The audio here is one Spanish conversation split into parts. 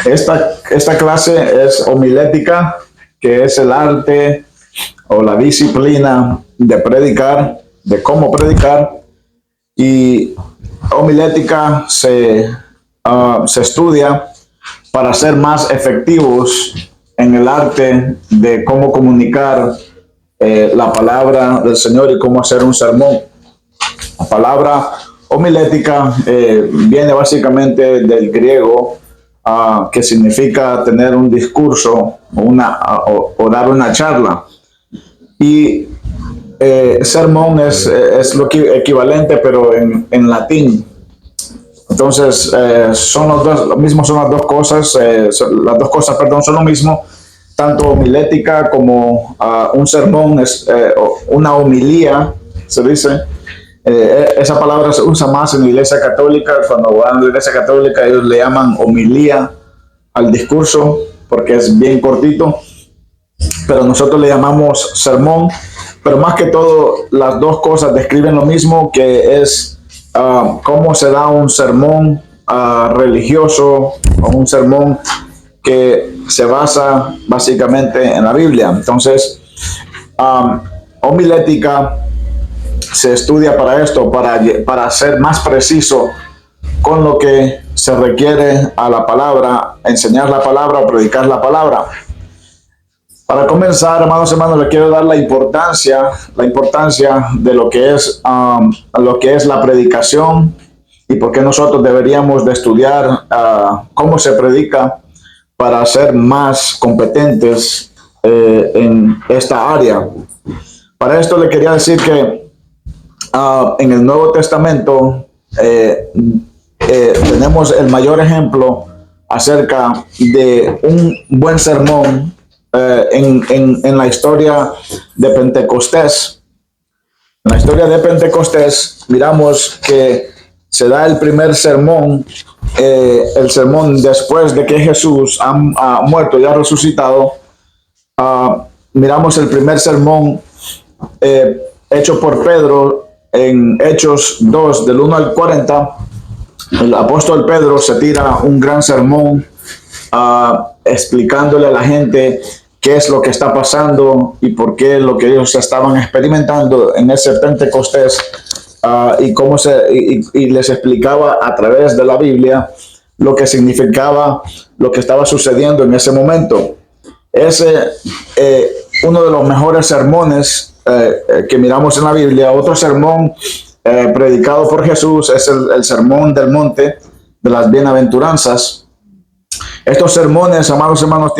Esta clase es homilética, que es el arte o la disciplina de predicar, de cómo predicar. Y homilética se estudia para ser más efectivos en el arte de cómo comunicar la palabra del Señor y cómo hacer un sermón. La palabra homilética viene básicamente del griego, que significa tener un discurso o dar una charla. Y sermón es lo equivalente, pero en latín. Entonces, son las dos cosas, son lo mismo. Tanto homilética como un sermón es una homilía, se dice. Esa palabra se usa más en la Iglesia Católica. Cuando van a la Iglesia Católica, ellos le llaman homilía al discurso porque es bien cortito, pero nosotros le llamamos sermón. Pero más que todo, las dos cosas describen lo mismo, que es cómo se da un sermón religioso o un sermón que se basa básicamente en la Biblia. Entonces, homilética se estudia para esto, para ser más preciso con lo que se requiere a la palabra, enseñar la palabra o predicar la palabra. Para comenzar, hermanos, les quiero dar la importancia de lo que es la predicación y por qué nosotros deberíamos de estudiar cómo se predica para ser más competentes en esta área. Para esto le quería decir que en el Nuevo Testamento tenemos el mayor ejemplo acerca de un buen sermón en la historia de Pentecostés. En la historia de Pentecostés miramos que se da el primer sermón, el sermón después de que Jesús ha muerto y ha resucitado. Miramos el primer sermón hecho por Pedro en Hechos 2, del 1 al 40. El apóstol Pedro se tira un gran sermón explicándole a la gente qué es lo que está pasando y por qué lo que ellos estaban experimentando en ese Pentecostés, y les explicaba a través de la Biblia lo que significaba lo que estaba sucediendo en ese momento. Uno de los mejores sermones que miramos en la Biblia. Otro sermón predicado por Jesús es el Sermón del Monte de las Bienaventuranzas. Estos sermones, amados hermanos,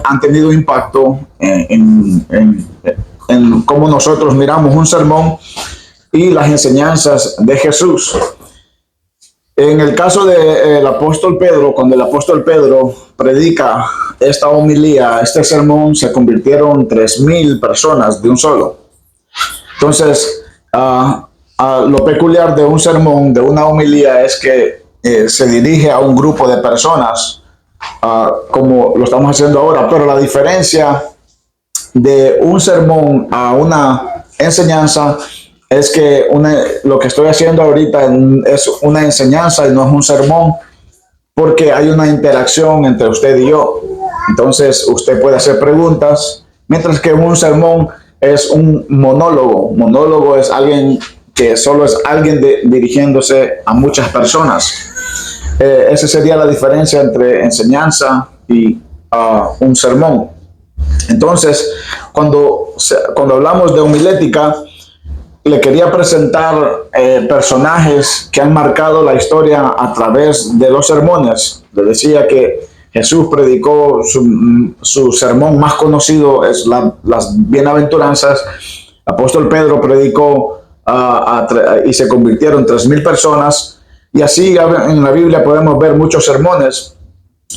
han tenido impacto en cómo nosotros miramos un sermón y las enseñanzas de Jesús. En el caso del apóstol Pedro, cuando el apóstol Pedro predica esta homilía, este sermón, se convirtieron 3,000 personas de un solo. Entonces, lo peculiar de un sermón, de una homilía, es que se dirige a un grupo de personas, como lo estamos haciendo ahora, pero la diferencia de un sermón a una enseñanza es que lo que estoy haciendo ahorita es una enseñanza y no es un sermón, porque hay una interacción entre usted y yo. Entonces usted puede hacer preguntas, mientras que un sermón es un monólogo. Monólogo es alguien que solo es alguien dirigiéndose a muchas personas. Esa sería la diferencia entre enseñanza y un sermón. Entonces, cuando hablamos de homilética, le quería presentar personajes que han marcado la historia a través de los sermones. Le decía que Jesús predicó su sermón más conocido, es las bienaventuranzas. El apóstol Pedro predicó y se convirtieron 3,000 personas. Y así en la Biblia podemos ver muchos sermones,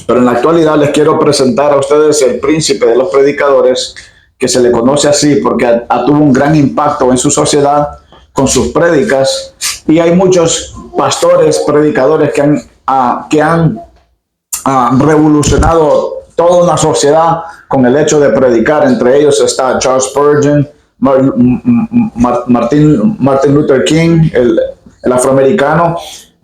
pero en la actualidad les quiero presentar a ustedes el príncipe de los predicadores, que se le conoce así porque tuvo un gran impacto en su sociedad con sus prédicas. Y hay muchos pastores, predicadores que han revolucionado toda una sociedad con el hecho de predicar. Entre ellos está Charles Spurgeon, Martin Luther King, el afroamericano,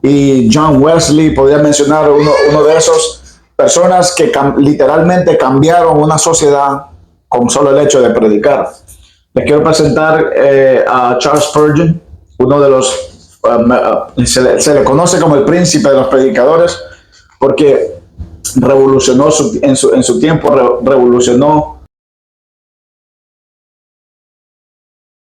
y John Wesley. Podría mencionar uno de esos. personas que literalmente cambiaron una sociedad con solo el hecho de predicar. Les quiero presentar a Charles Spurgeon, uno de los, se le conoce como el príncipe de los predicadores, porque revolucionó en su tiempo, revolucionó.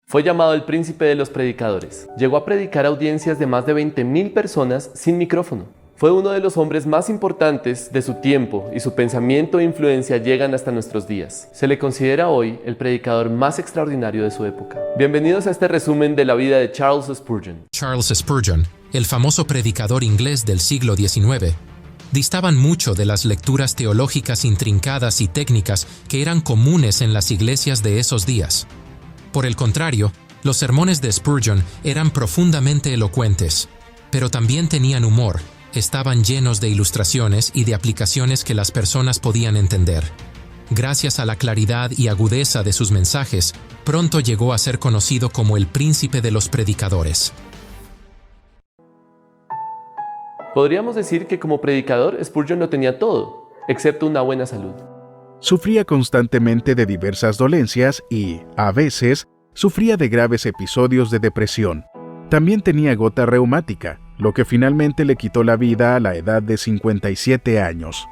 Fue llamado el príncipe de los predicadores. Llegó a predicar a audiencias de más de 20,000 personas sin micrófono. Fue uno de los hombres más importantes de su tiempo y su pensamiento e influencia llegan hasta nuestros días. Se le considera hoy el predicador más extraordinario de su época. Bienvenidos a este resumen de la vida de Charles Spurgeon. Charles Spurgeon, el famoso predicador inglés del siglo XIX, distaban mucho de las lecturas teológicas intrincadas y técnicas que eran comunes en las iglesias de esos días. Por el contrario, los sermones de Spurgeon eran profundamente elocuentes, pero también tenían humor, estaban llenos de ilustraciones y de aplicaciones que las personas podían entender. Gracias a la claridad y agudeza de sus mensajes, pronto llegó a ser conocido como el príncipe de los predicadores. Podríamos decir que como predicador, Spurgeon lo tenía todo, excepto una buena salud. Sufría constantemente de diversas dolencias y, a veces, sufría de graves episodios de depresión. También tenía gota reumática, lo que finalmente le quitó la vida a la edad de 57 años.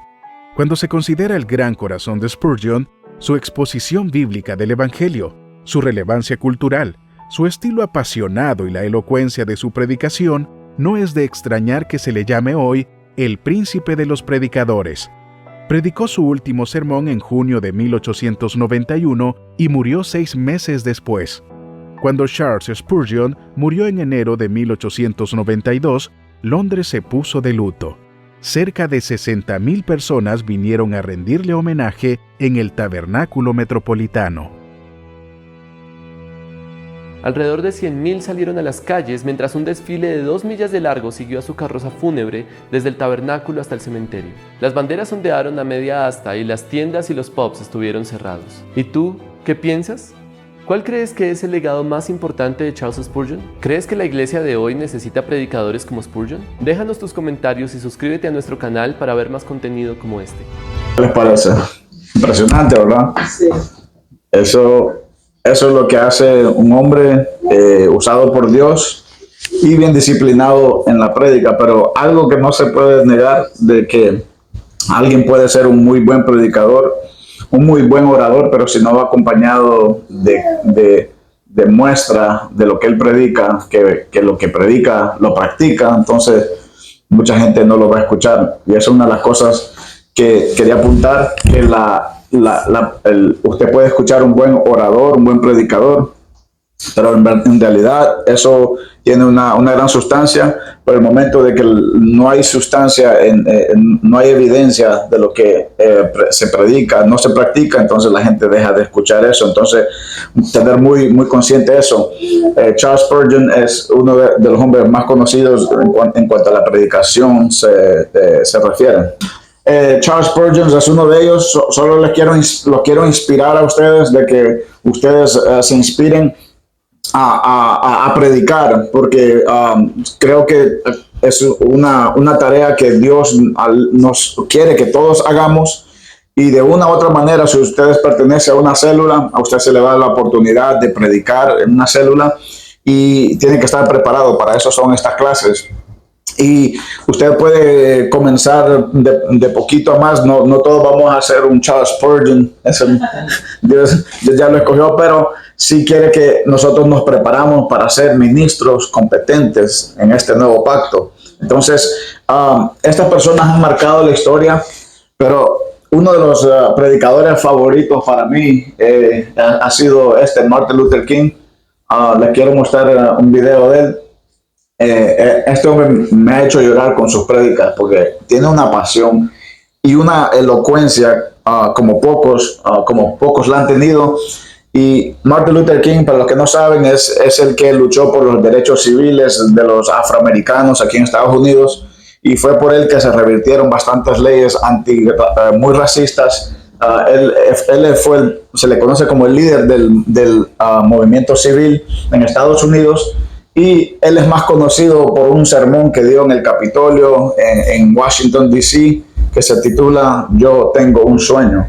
Cuando se considera el gran corazón de Spurgeon, su exposición bíblica del Evangelio, su relevancia cultural, su estilo apasionado y la elocuencia de su predicación, no es de extrañar que se le llame hoy el príncipe de los predicadores. Predicó su último sermón en junio de 1891 y murió 6 meses después. Cuando Charles Spurgeon murió en enero de 1892, Londres se puso de luto. Cerca de 60,000 personas vinieron a rendirle homenaje en el Tabernáculo Metropolitano. Alrededor de 100,000 salieron a las calles mientras un desfile de 2 millas de largo siguió a su carroza fúnebre desde el tabernáculo hasta el cementerio. Las banderas ondearon a media asta y las tiendas y los pubs estuvieron cerrados. ¿Y tú, qué piensas? ¿Cuál crees que es el legado más importante de Charles Spurgeon? ¿Crees que la iglesia de hoy necesita predicadores como Spurgeon? Déjanos tus comentarios y suscríbete a nuestro canal para ver más contenido como este. ¿Qué les parece? Impresionante, ¿verdad? Sí. Eso es lo que hace un hombre usado por Dios y bien disciplinado en la prédica, pero algo que no se puede negar de que alguien puede ser un muy buen predicador, un muy buen orador, pero si no va acompañado de muestra de lo que él predica, que lo que predica lo practica, entonces mucha gente no lo va a escuchar. Y eso es una de las cosas que quería apuntar, que usted puede escuchar un buen orador, un buen predicador, pero en realidad eso tiene una gran sustancia. Por el momento de que no hay sustancia, no hay evidencia de lo que se predica, no se practica, entonces la gente deja de escuchar eso. Entonces, tener muy consciente de eso. Charles Spurgeon es uno de los hombres más conocidos en cuanto a la predicación se refiere. Charles Spurgeon es uno de ellos. Solo los quiero inspirar a ustedes de que ustedes se inspiren a predicar, porque creo que es una tarea que Dios nos quiere que todos hagamos, y de una u otra manera, si ustedes pertenecen a una célula, a usted se le da la oportunidad de predicar en una célula y tiene que estar preparado. Para eso son estas clases. Y usted puede comenzar de poquito a más. No todos vamos a hacer un Charles Spurgeon. Dios ya lo escogió, pero sí quiere que nosotros nos preparamos para ser ministros competentes en este nuevo pacto. Entonces, estas personas han marcado la historia, pero uno de los predicadores favoritos para mí ha sido Martin Luther King. Les quiero mostrar un video de él. Este hombre me ha hecho llorar con sus prédicas porque tiene una pasión y una elocuencia como pocos la han tenido. Y Martin Luther King, para los que no saben, es el que luchó por los derechos civiles de los afroamericanos aquí en Estados Unidos, y fue por él que se revirtieron bastantes leyes muy racistas. Él se le conoce como el líder del movimiento civil en Estados Unidos. Y él es más conocido por un sermón que dio en el Capitolio en Washington, D.C., que se titula Yo tengo un sueño.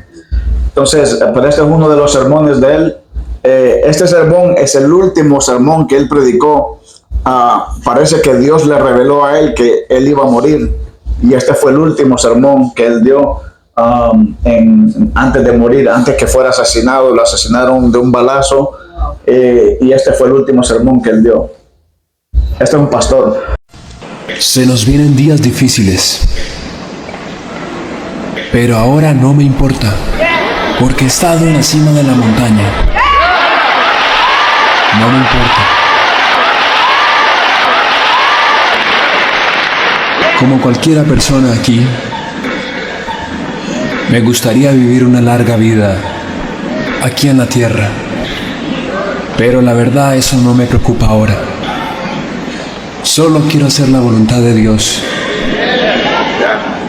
Entonces, pero este es uno de los sermones de él. Este sermón es el último sermón que él predicó. Parece que Dios le reveló a él que él iba a morir, y este fue el último sermón que él dio antes de morir, antes que fuera asesinado. Lo asesinaron de un balazo, y este fue el último sermón que él dio. Este es un pastor. Se nos vienen días difíciles, pero ahora no me importa, porque he estado en la cima de la montaña. No me importa. Como cualquiera persona aquí, me gustaría vivir una larga vida aquí en la tierra, pero la verdad eso no me preocupa ahora. Solo quiero hacer la voluntad de Dios,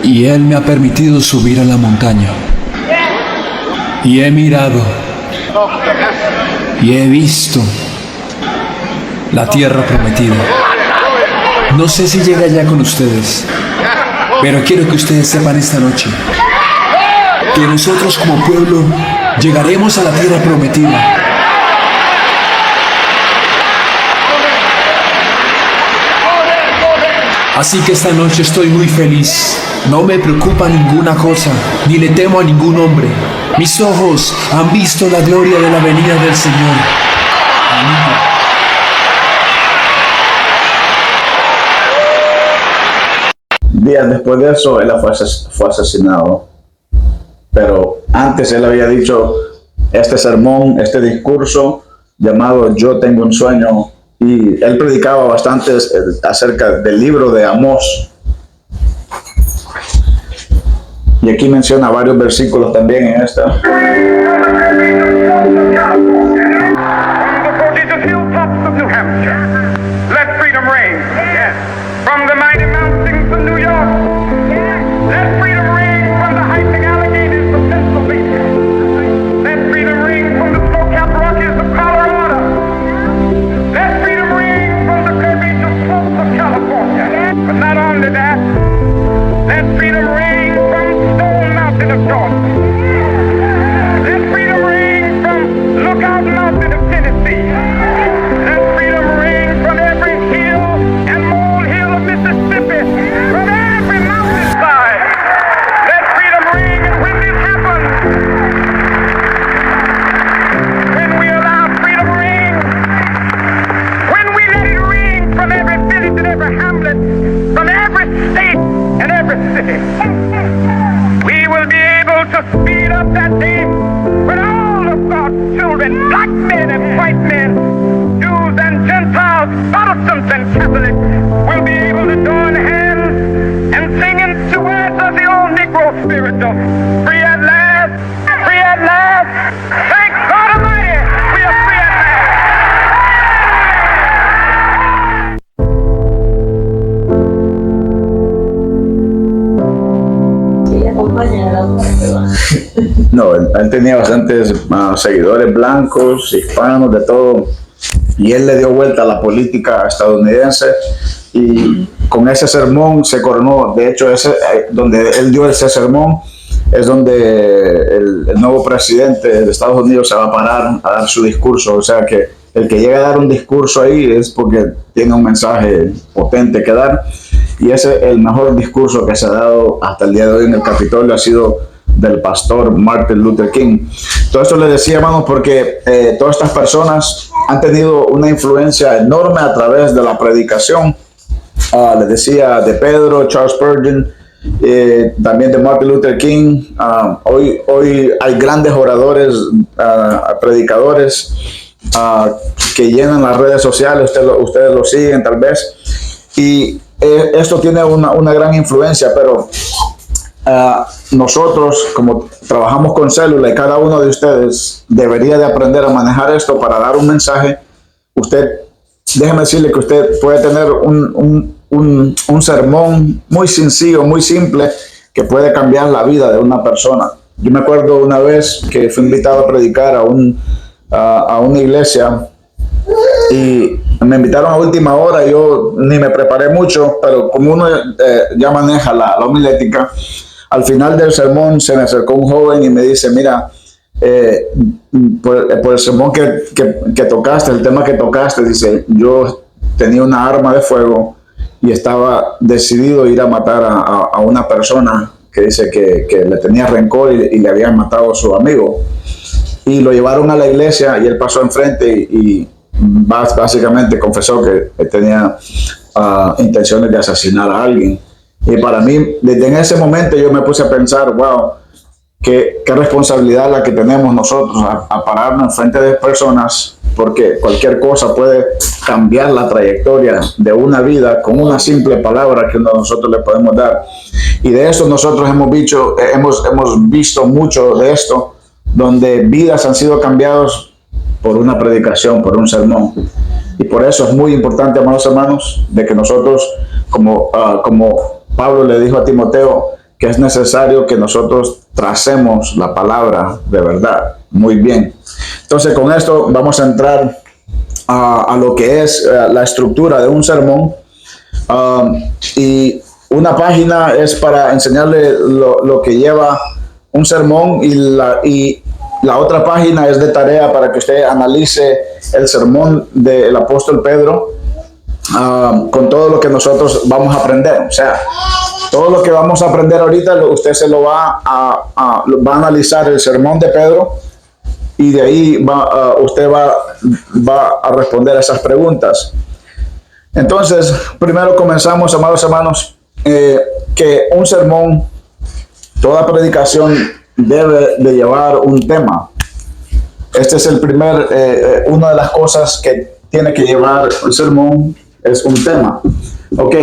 y Él me ha permitido subir a la montaña, y he mirado y he visto la tierra prometida. No sé si llega ya con ustedes, pero quiero que ustedes sepan esta noche que nosotros como pueblo llegaremos a la tierra prometida. Así que esta noche estoy muy feliz. No me preocupa ninguna cosa, ni le temo a ningún hombre. Mis ojos han visto la gloria de la venida del Señor. Amén. Días después de eso, él fue asesinado. Pero antes él había dicho este sermón, este discurso llamado Yo tengo un sueño. Y él predicaba bastante acerca del libro de Amós. Y aquí menciona varios versículos también en esta. No, él tenía bastantes seguidores blancos, hispanos, de todo. Y él le dio vuelta a la política estadounidense. Y con ese sermón se coronó. De hecho, donde él dio ese sermón es donde el nuevo presidente de Estados Unidos se va a parar a dar su discurso. O sea que el que llega a dar un discurso ahí es porque tiene un mensaje potente que dar. Y ese es el mejor discurso que se ha dado hasta el día de hoy en el Capitolio, ha sido del pastor Martin Luther King. Todo esto le decía, hermanos, porque todas estas personas han tenido una influencia enorme a través de la predicación. Les decía de Pedro, Charles Spurgeon, también de Martin Luther King. Hoy hay grandes oradores, predicadores que llenan las redes sociales. Ustedes lo siguen tal vez. Y esto tiene una gran influencia, pero nosotros, como trabajamos con célula, y cada uno de ustedes debería de aprender a manejar esto para dar un mensaje. Déjeme decirle que usted puede tener un sermón muy sencillo, muy simple, que puede cambiar la vida de una persona. Yo me acuerdo una vez que fui invitado a predicar a una iglesia, y me invitaron a última hora. Yo ni me preparé mucho, pero como uno ya maneja la homilética, al final del sermón se me acercó un joven y me dice, mira, por el sermón que tocaste, el tema que tocaste, dice, yo tenía una arma de fuego y estaba decidido a ir a matar a una persona que dice que le tenía rencor y le habían matado a su amigo. Y lo llevaron a la iglesia y él pasó enfrente y básicamente confesó que tenía intenciones de asesinar a alguien. Y para mí, desde en ese momento yo me puse a pensar, wow, qué responsabilidad la que tenemos nosotros a pararnos enfrente de personas, porque cualquier cosa puede cambiar la trayectoria de una vida con una simple palabra que nosotros le podemos dar. Y de eso nosotros hemos visto mucho de esto, donde vidas han sido cambiadas por una predicación, por un sermón. Y por eso es muy importante, amados hermanos, de que nosotros, como Pablo le dijo a Timoteo, que es necesario que nosotros tracemos la palabra de verdad. Muy bien. Entonces, con esto vamos a entrar a lo que es la estructura de un sermón. Y una página es para enseñarle lo que lleva un sermón y la otra página es de tarea para que usted analice el sermón del apóstol Pedro con todo lo que nosotros vamos a aprender. O sea, todo lo que vamos a aprender ahorita, usted se lo va a analizar el sermón de Pedro y de ahí usted va a responder a esas preguntas. Entonces, primero comenzamos, amados hermanos, que un sermón, toda predicación debe de llevar un tema. Este es una de las cosas que tiene que llevar el sermón, es un tema. Ok,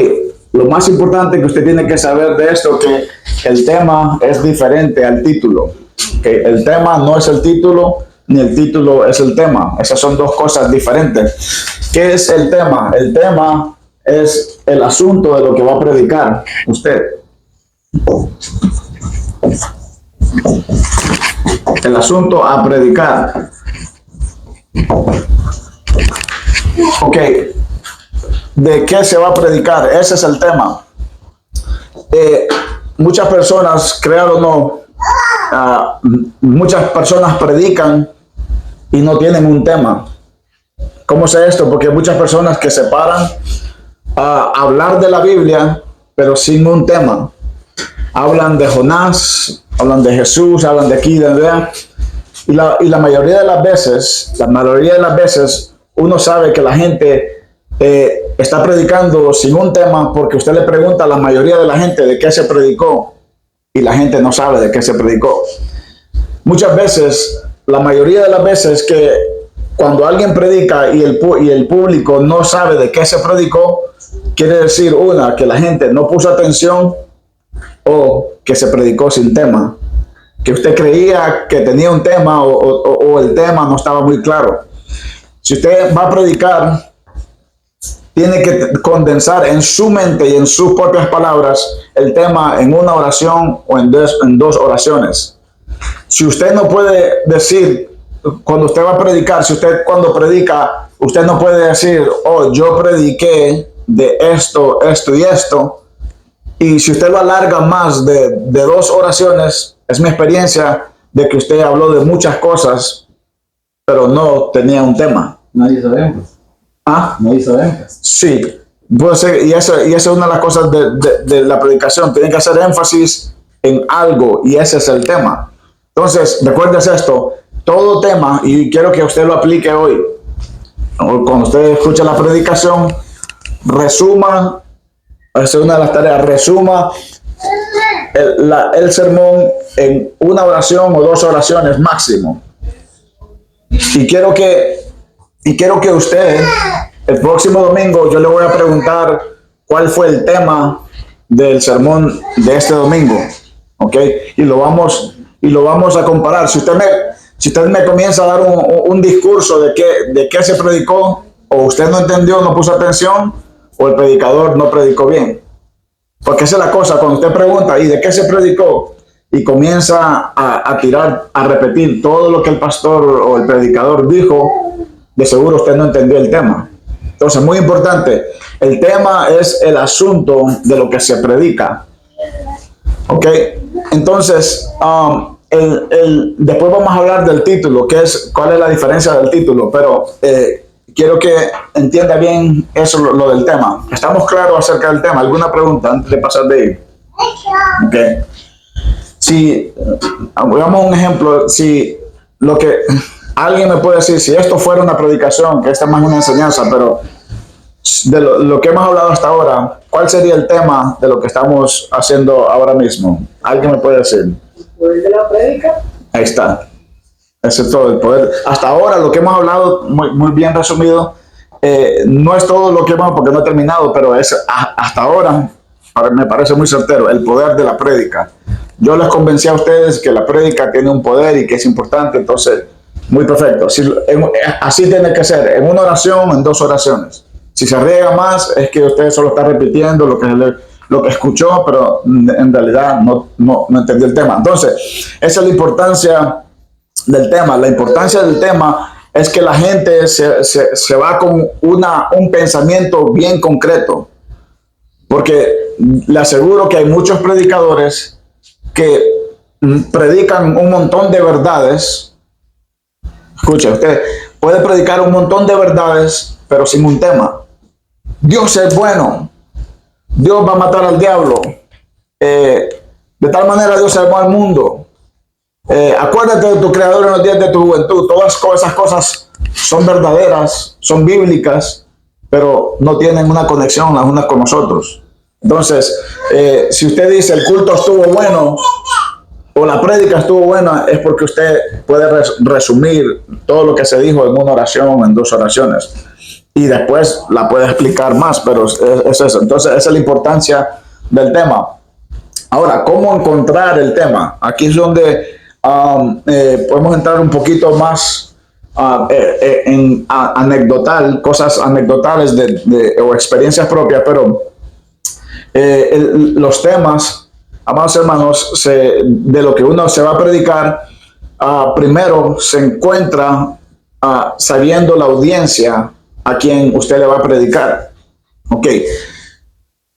lo más importante que usted tiene que saber de esto, que el tema es diferente al título. Okay, el tema no es el título, ni el título es el tema. Esas son dos cosas diferentes. ¿Qué es el tema? El tema es el asunto de lo que va a predicar usted. El asunto a predicar. Ok, ¿de qué se va a predicar? Ese es el tema. Muchas personas, créanlo o no, muchas personas predican y no tienen un tema. ¿Cómo sé esto? Porque hay muchas personas que se paran a hablar de la Biblia, pero sin un tema. Hablan de Jonás, hablan de Jesús, hablan de aquí, de allá. Y la mayoría de las veces, uno sabe que la gente está predicando sin un tema, porque usted le pregunta a la mayoría de la gente de qué se predicó y la gente no sabe de qué se predicó. Muchas veces, la mayoría de las veces que cuando alguien predica y el público no sabe de qué se predicó, quiere decir que la gente no puso atención o que se predicó sin tema, que usted creía que tenía un tema o el tema no estaba muy claro. Si usted va a predicar, tiene que condensar en su mente y en sus propias palabras el tema en una oración o en dos oraciones. Si usted no puede decir, cuando usted va a predicar, si usted cuando predica, usted no puede decir, yo prediqué de esto, esto y esto. Y si usted lo alarga más de 2 oraciones, es mi experiencia de que usted habló de muchas cosas, pero no tenía un tema. No hizo énfasis. No hizo énfasis. Sí, y esa es una de las cosas de la predicación. Tiene que hacer énfasis en algo y ese es el tema. Entonces, recuérdese esto, todo tema, y quiero que usted lo aplique hoy. Cuando usted escucha la predicación, resuma. Esa es una de las tareas. Resuma el sermón en una oración o 2 oraciones máximo. Y quiero que usted, el próximo domingo, yo le voy a preguntar cuál fue el tema del sermón de este domingo. ¿Ok? Y lo vamos a comparar. Si usted me comienza a dar un discurso de qué se predicó, o usted no entendió, no puso atención, o el predicador no predicó bien. Porque esa es la cosa, cuando usted pregunta, ¿y de qué se predicó? Y comienza a repetir todo lo que el pastor o el predicador dijo, de seguro usted no entendió el tema. Entonces, muy importante, el tema es el asunto de lo que se predica. Ok, entonces, después vamos a hablar del título, cuál es la diferencia del título, pero quiero que entienda bien eso, lo del tema. ¿Estamos claros acerca del tema? ¿Alguna pregunta antes de pasar de ahí? Ok. Si, veamos un ejemplo, si lo que alguien me puede decir, si esto fuera una predicación, que esta es más una enseñanza, pero de lo que hemos hablado hasta ahora, ¿cuál sería el tema de lo que estamos haciendo ahora mismo? ¿Alguien me puede decir? ¿El poder de la prédica? Ahí está. Ese es todo el poder. Hasta ahora lo que hemos hablado, muy bien resumido, no es todo lo que hemos, porque no he terminado, pero hasta ahora me parece muy certero, el poder de la prédica. Yo les convencí a ustedes que la prédica tiene un poder y que es importante, entonces, muy perfecto. Así tiene que ser, en una oración, en 2 oraciones. Si se riega más, es que usted solo está repitiendo lo que escuchó, pero en realidad no entendió el tema. Entonces, esa es la importancia del tema. La importancia del tema es que la gente se va con un pensamiento bien concreto. Porque le aseguro que hay muchos predicadores que predican un montón de verdades. Escuche, usted puede predicar un montón de verdades, pero sin un tema. Dios es bueno. Dios va a matar al diablo. De tal manera Dios salvó al mundo. Acuérdate de tu creador en los días de tu juventud. Todas esas cosas son verdaderas, son bíblicas, pero no tienen una conexión las unas con nosotros. Entonces, si usted dice el culto estuvo bueno o la prédica estuvo buena, es porque usted puede resumir todo lo que se dijo en una oración, en 2 oraciones, y después la puede explicar más, pero es eso. Entonces, esa es la importancia del tema. Ahora, ¿cómo encontrar el tema? Aquí es donde podemos entrar un poquito más en anecdotal, cosas anecdotales o experiencias propias, pero los temas, amados hermanos, de lo que uno se va a predicar, primero se encuentra sabiendo la audiencia a quien usted le va a predicar. Ok,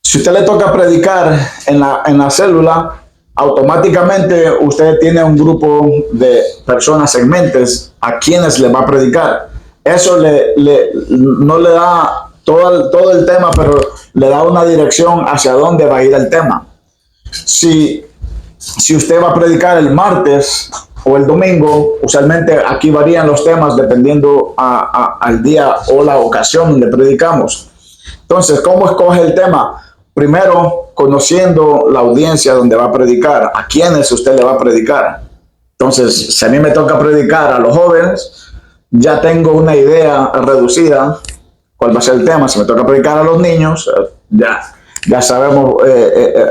si usted le toca predicar en la célula, automáticamente usted tiene un grupo de personas, segmentos, a quienes le va a predicar. Eso no le da todo el tema, pero le da una dirección hacia dónde va a ir el tema. Si usted va a predicar el martes o el domingo, usualmente aquí varían los temas dependiendo al día o la ocasión donde predicamos. Entonces, ¿cómo escoge el tema? Primero, conociendo la audiencia donde va a predicar, a quienes usted le va a predicar. Entonces, si a mí me toca predicar a los jóvenes, ya tengo una idea reducida cuál va a ser el tema. Si me toca predicar a los niños, ya sabemos,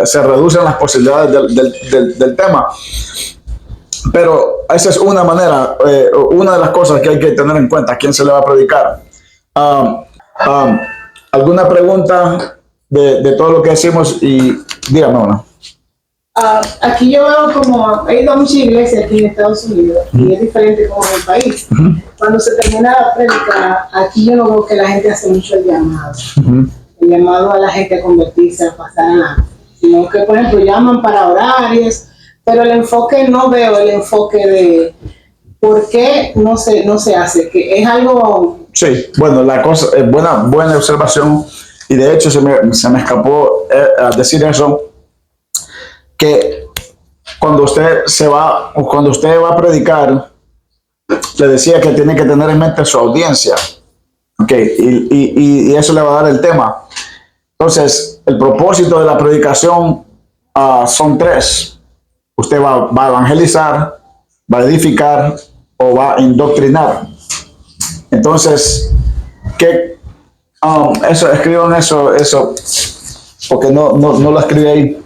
se reducen las posibilidades del tema. Pero esa es una manera, una de las cosas que hay que tener en cuenta, a quién se le va a predicar. ¿Alguna pregunta de todo lo que decimos? Y dígame una. Aquí yo veo como, he ido a muchas iglesias aquí en Estados Unidos y es diferente como en el país. Cuando se termina la prédica, aquí yo no veo que la gente hace mucho el llamado. El llamado a la gente a convertirse, a pasar adelante. Sino que, por ejemplo, llaman para horarios, pero el enfoque, no veo el enfoque de por qué no se hace, que es algo... Sí, bueno, la cosa es buena observación, y de hecho se me escapó decir eso, que cuando usted va a predicar, le decía que tiene que tener en mente su audiencia, okay, y eso le va a dar el tema. Entonces, el propósito de la predicación son 3. Usted va a evangelizar, va a edificar o va a indoctrinar. Entonces, escriban eso, porque no lo escribí ahí.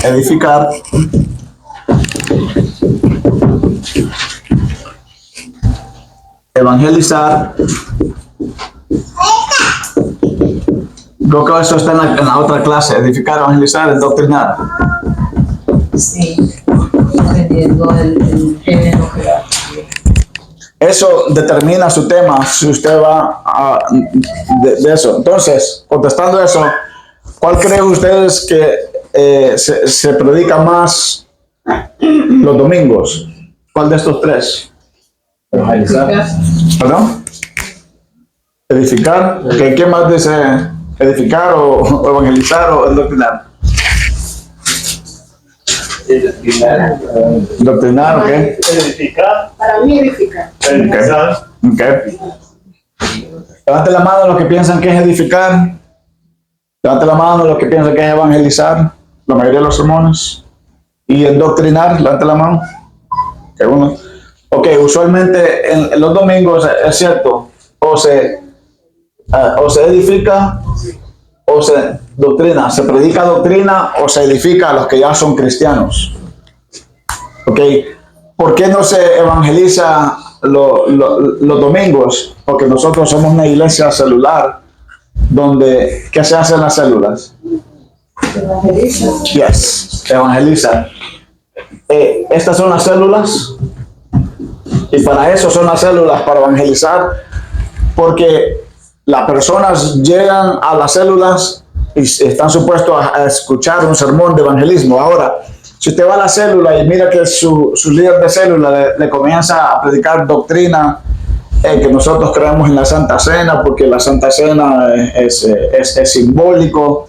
Edificar, evangelizar. Creo que eso está en la otra clase: edificar, evangelizar, indoctrinar. Sí, entendiendo el género que eso determina su tema, si usted va de eso. Entonces, contestando eso, ¿cuál creen ustedes que se predica más los domingos? ¿Cuál de estos tres? Evangelizar. ¿Perdón? Edificar. ¿Qué más dice? ¿Edificar o evangelizar o doctrinar? Doctrinar, ok. Edificar. Para mí edificar. Edificar. Okay. Levante la mano los que piensan que es edificar. Levante la mano los que piensan que es evangelizar. La mayoría de los sermones. Y el doctrinar, levante la mano. Okay, uno. Ok, usualmente en los domingos es cierto, o se edifica o se doctrina, se predica doctrina o se edifica a los que ya son cristianos. Ok, ¿por qué no se evangeliza los domingos? Porque nosotros somos una iglesia celular donde, ¿qué se hace en las células? Evangeliza. Yes, evangeliza. Estas son las células. Y para eso son las células, para evangelizar, porque las personas llegan a las células y están supuestos a escuchar un sermón de evangelismo. Ahora, si usted va a la célula y mira que su líder de célula le comienza a predicar doctrina, que nosotros creemos en la Santa Cena, porque la Santa Cena es simbólico.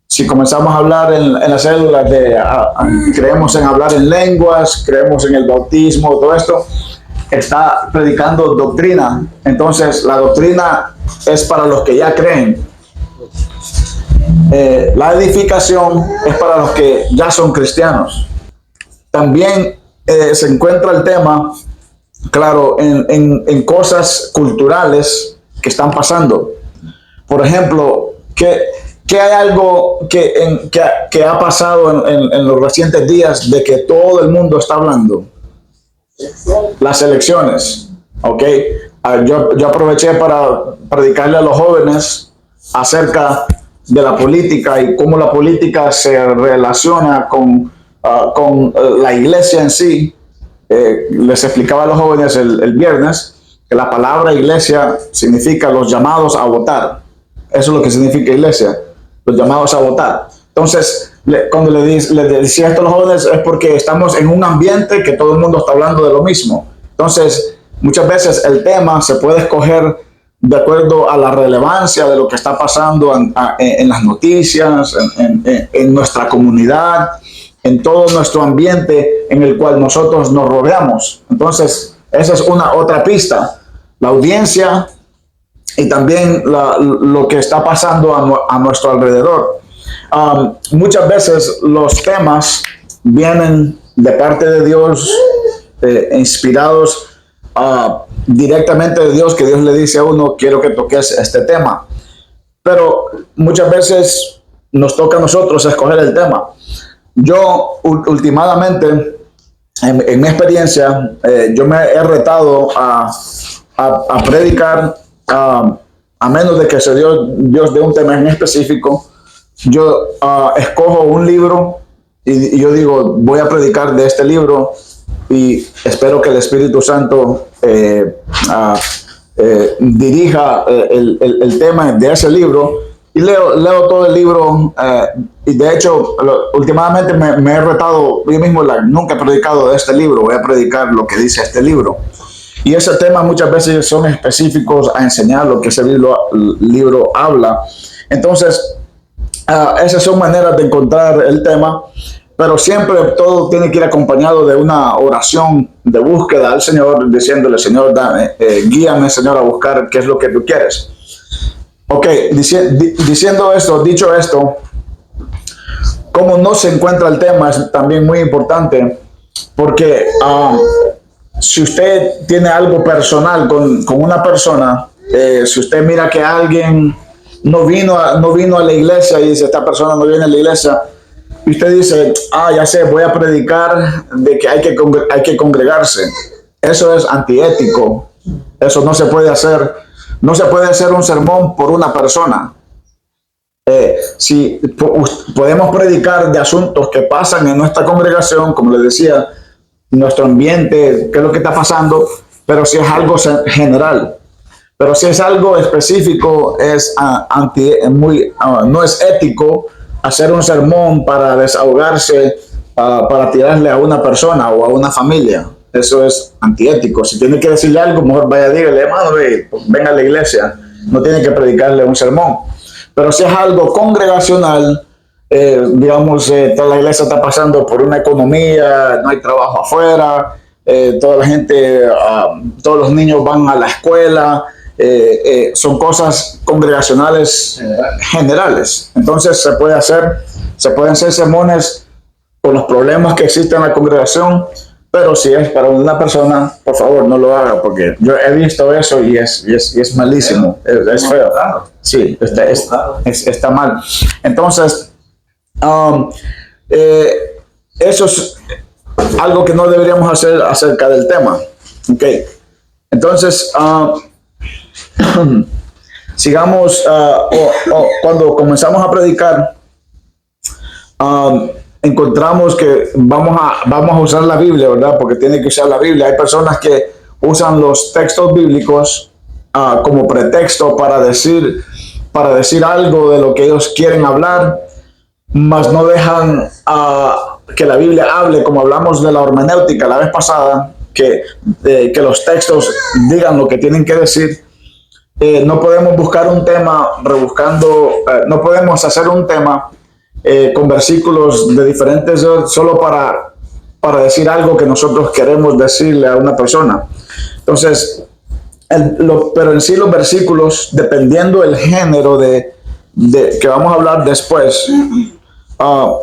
Si comenzamos a hablar en las células creemos en hablar en lenguas, creemos en el bautismo, todo esto, está predicando doctrina. Entonces la doctrina es para los que ya creen. La edificación es para los que ya son cristianos. También se encuentra el tema, claro, en cosas culturales que están pasando. Por ejemplo, que hay algo que ha pasado en los recientes días de que todo el mundo está hablando. Las elecciones, ¿ok? Yo aproveché para predicarle a los jóvenes acerca de la política y cómo la política se relaciona con la iglesia en sí. Les explicaba a los jóvenes el viernes que la palabra iglesia significa los llamados a votar. Eso es lo que significa iglesia, los llamados a votar. Entonces, cuando le decía esto a los jóvenes es porque estamos en un ambiente que todo el mundo está hablando de lo mismo. Entonces, muchas veces el tema se puede escoger de acuerdo a la relevancia de lo que está pasando en las noticias, en nuestra comunidad, en todo nuestro ambiente en el cual nosotros nos rodeamos. Entonces, esa es otra pista. La audiencia y también lo que está pasando a nuestro alrededor. Muchas veces los temas vienen de parte de Dios, inspirados directamente de Dios, que Dios le dice a uno, quiero que toques este tema. Pero muchas veces nos toca a nosotros escoger el tema. Yo últimamente, en mi experiencia, yo me he retado a predicar, a menos de que se Dios de un tema en específico. Yo escojo un libro y yo digo, voy a predicar de este libro y espero que el Espíritu Santo dirija el tema de ese libro, y leo todo el libro, y de hecho últimamente me he retado yo mismo, nunca he predicado de este libro, voy a predicar lo que dice este libro. Y ese tema muchas veces son específicos a enseñar lo que ese libro habla. Entonces, esas son maneras de encontrar el tema, pero siempre todo tiene que ir acompañado de una oración de búsqueda al Señor, diciéndole, Señor, guíame, Señor, a buscar qué es lo que tú quieres. Ok, dicho esto, cómo no se encuentra el tema es también muy importante, porque si usted tiene algo personal con una persona, si usted mira que alguien no vino a la iglesia y dice, esta persona no viene a la iglesia, y usted dice, ya sé, voy a predicar de que hay que congregarse. Eso es antiético. Eso no se puede hacer. No se puede hacer un sermón por una persona. Si podemos predicar de asuntos que pasan en nuestra congregación, como les decía, nuestro ambiente, qué es lo que está pasando, pero si es algo general. Pero si es algo específico, no es ético hacer un sermón para desahogarse, para tirarle a una persona o a una familia. Eso es antiético. Si tiene que decirle algo, mejor vaya, dígale, hermano, venga a la iglesia. No tiene que predicarle un sermón. Pero si es algo congregacional, digamos, toda la iglesia está pasando por una economía, no hay trabajo afuera, toda la gente, todos los niños van a la escuela, son cosas congregacionales generales. Entonces se pueden hacer sermones con los problemas que existen en la congregación, pero si es para una persona, por favor, no lo haga, porque yo he visto eso y es malísimo, es feo. Sí, está mal. Entonces, eso es algo que no deberíamos hacer acerca del tema. Okay. Entonces, sigamos, cuando comenzamos a predicar, encontramos que vamos a usar la Biblia, ¿verdad? Porque tiene que usar la Biblia. Hay personas que usan los textos bíblicos como pretexto para decir algo de lo que ellos quieren hablar, mas no dejan que la Biblia hable, como hablamos de la hermenéutica la vez pasada, que los textos digan lo que tienen que decir. No podemos buscar un tema no podemos hacer un tema con versículos de diferentes solo para decir algo que nosotros queremos decirle a una persona. Entonces, pero en sí los versículos, dependiendo del género de que vamos a hablar después,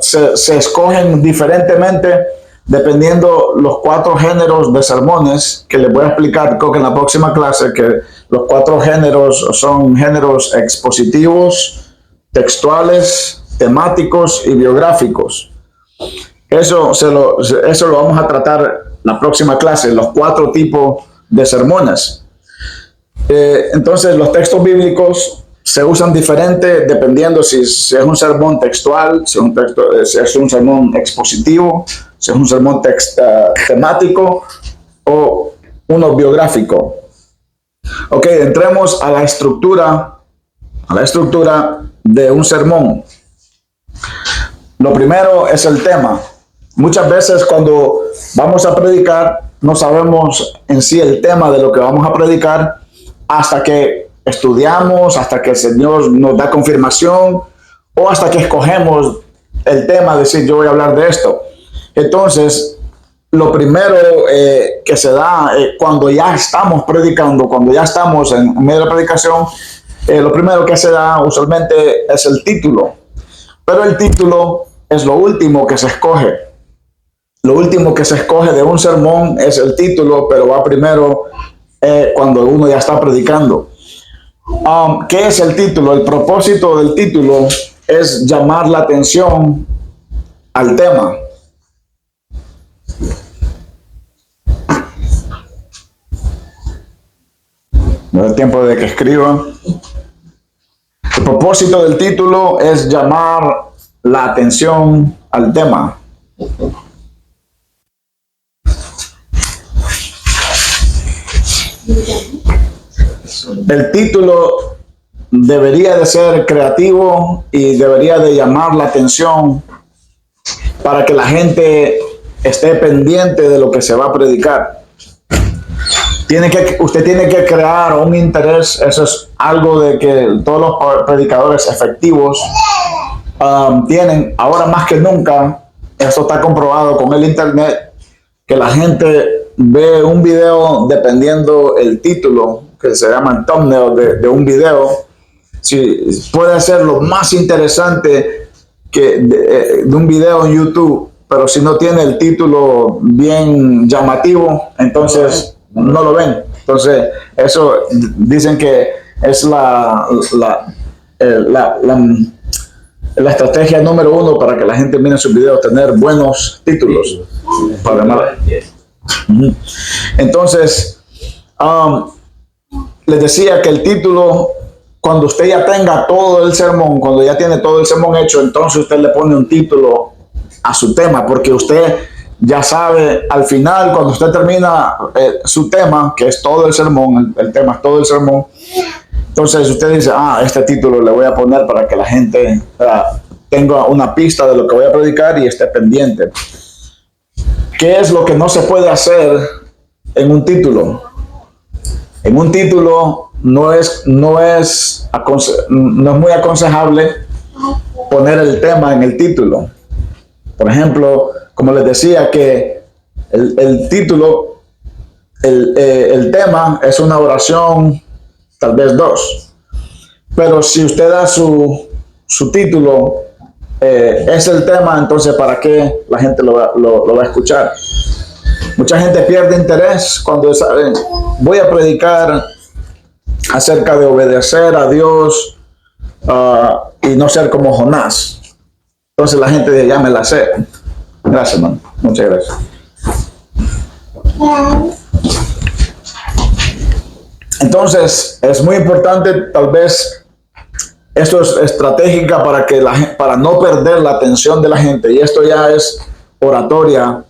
se escogen diferentemente dependiendo los 4 géneros de sermones que les voy a explicar, creo que en la próxima clase, que los 4 géneros son géneros expositivos, textuales, temáticos y biográficos. Eso lo vamos a tratar la próxima clase, los 4 tipos de sermones. Entonces, los textos bíblicos se usan diferente dependiendo si es un sermón textual, si es un sermón expositivo, si es un sermón temático o uno biográfico. Ok, entremos a la estructura de un sermón. Lo primero es el tema. Muchas veces cuando vamos a predicar no sabemos en sí el tema de lo que vamos a predicar hasta que estudiamos, hasta que el Señor nos da confirmación o hasta que escogemos el tema, decir yo voy a hablar de esto. Entonces, lo primero que se da cuando ya estamos predicando, cuando ya estamos en medio de la predicación, lo primero que se da usualmente es el título. Pero el título es lo último que se escoge. Lo último que se escoge de un sermón es el título, pero va primero cuando uno ya está predicando. ¿Qué es el título? El propósito del título es llamar la atención al tema. No es tiempo de que escriba. El propósito del título es llamar la atención al tema. El título debería de ser creativo y debería de llamar la atención para que la gente esté pendiente de lo que se va a predicar. Usted tiene que crear un interés. Eso es algo de que todos los predicadores efectivos tienen. Ahora más que nunca, esto está comprobado con el internet, que la gente ve un video dependiendo el título, que se llama el thumbnail de un video. Si puede ser lo más interesante de un video en YouTube, pero si no tiene el título bien llamativo, entonces no lo ven. Entonces, eso dicen que es la estrategia número 1 para que la gente mire sus videos, tener buenos títulos. Entonces, les decía que el título, cuando usted ya tenga todo el sermón, cuando ya tiene todo el sermón hecho, entonces usted le pone un título a su tema, porque usted ya sabe al final, cuando usted termina su tema, que es todo el sermón, el tema es todo el sermón, entonces usted dice, este título le voy a poner para que la gente tenga una pista de lo que voy a predicar y esté pendiente. ¿Qué es lo que no se puede hacer en un título? En un título no es muy aconsejable poner el tema en el título. Por ejemplo, como les decía, que el título, el tema es una oración, tal vez 2. Pero si usted da su título, es el tema, entonces ¿para qué la gente lo va a escuchar? Mucha gente pierde interés cuando saben, voy a predicar acerca de obedecer a Dios y no ser como Jonás. Entonces la gente dice, ya me la sé. Gracias, hermano. Muchas gracias. Entonces es muy importante, tal vez esto es estratégica para no perder la atención de la gente, y esto ya es oratoria,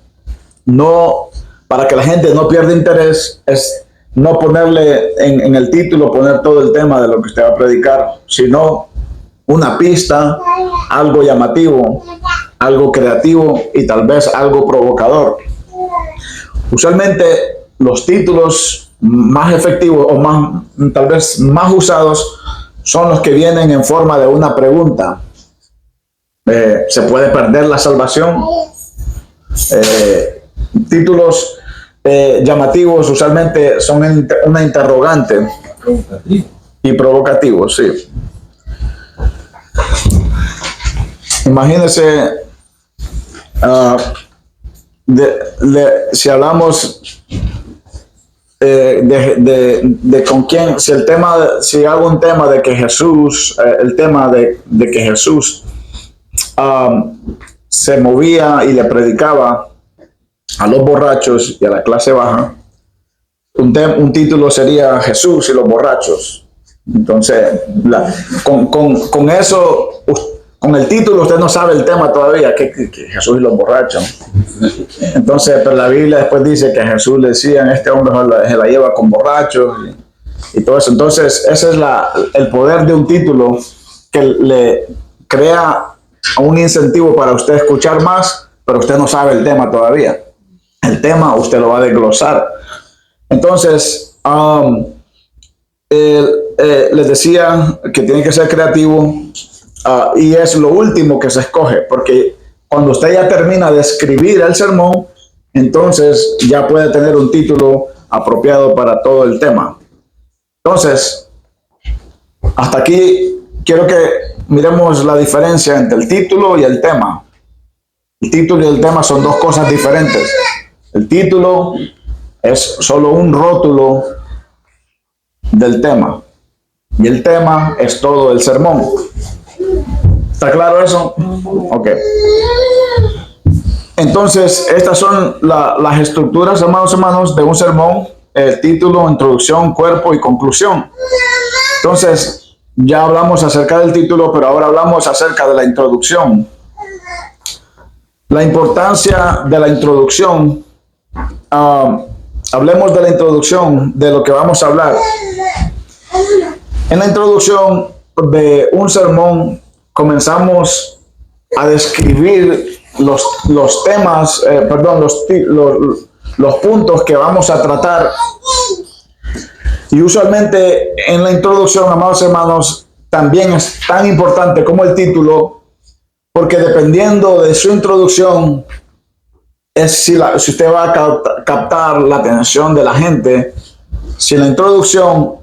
no para que la gente no pierda interés, es no ponerle en el título, poner todo el tema de lo que usted va a predicar, sino una pista, algo llamativo, algo creativo y tal vez algo provocador. Usualmente los títulos más efectivos o tal vez más usados son los que vienen en forma de una pregunta. ¿Se puede perder la salvación? Títulos llamativos usualmente son una interrogante y provocativos, sí. Imagínense si hablamos de con quién, si hago un tema de que Jesús, el tema de que Jesús se movía y le predicaba a los borrachos y a la clase baja, un título sería Jesús y los borrachos. Entonces, con eso, con el título usted no sabe el tema todavía, que Jesús y los borrachos. Entonces, pero la Biblia después dice que Jesús le decía, este hombre se la lleva con borrachos y todo eso. Entonces, ese es el poder de un título, que le crea un incentivo para usted escuchar más, pero usted no sabe el tema todavía. El tema usted lo va a desglosar. Entonces, les decía que tiene que ser creativo, y es lo último que se escoge, porque cuando usted ya termina de escribir el sermón, entonces ya puede tener un título apropiado para todo el tema. Entonces, hasta aquí quiero que miremos la diferencia entre el título y el tema. El título y el tema son dos cosas diferentes. El título es solo un rótulo del tema y el tema es todo el sermón. ¿Está claro eso? Ok. Entonces, estas son las estructuras, hermanos, de un sermón: el título, introducción, cuerpo y conclusión. Entonces, ya hablamos acerca del título, pero ahora hablamos acerca de la introducción. La importancia de la introducción. Hablemos de la introducción, de lo que vamos a hablar. En la introducción de un sermón, comenzamos a describir los temas, los puntos que vamos a tratar. Y usualmente en la introducción, amados hermanos, también es tan importante como el título, porque dependiendo de su introducción, es si usted va a captar la atención de la gente. Si la introducción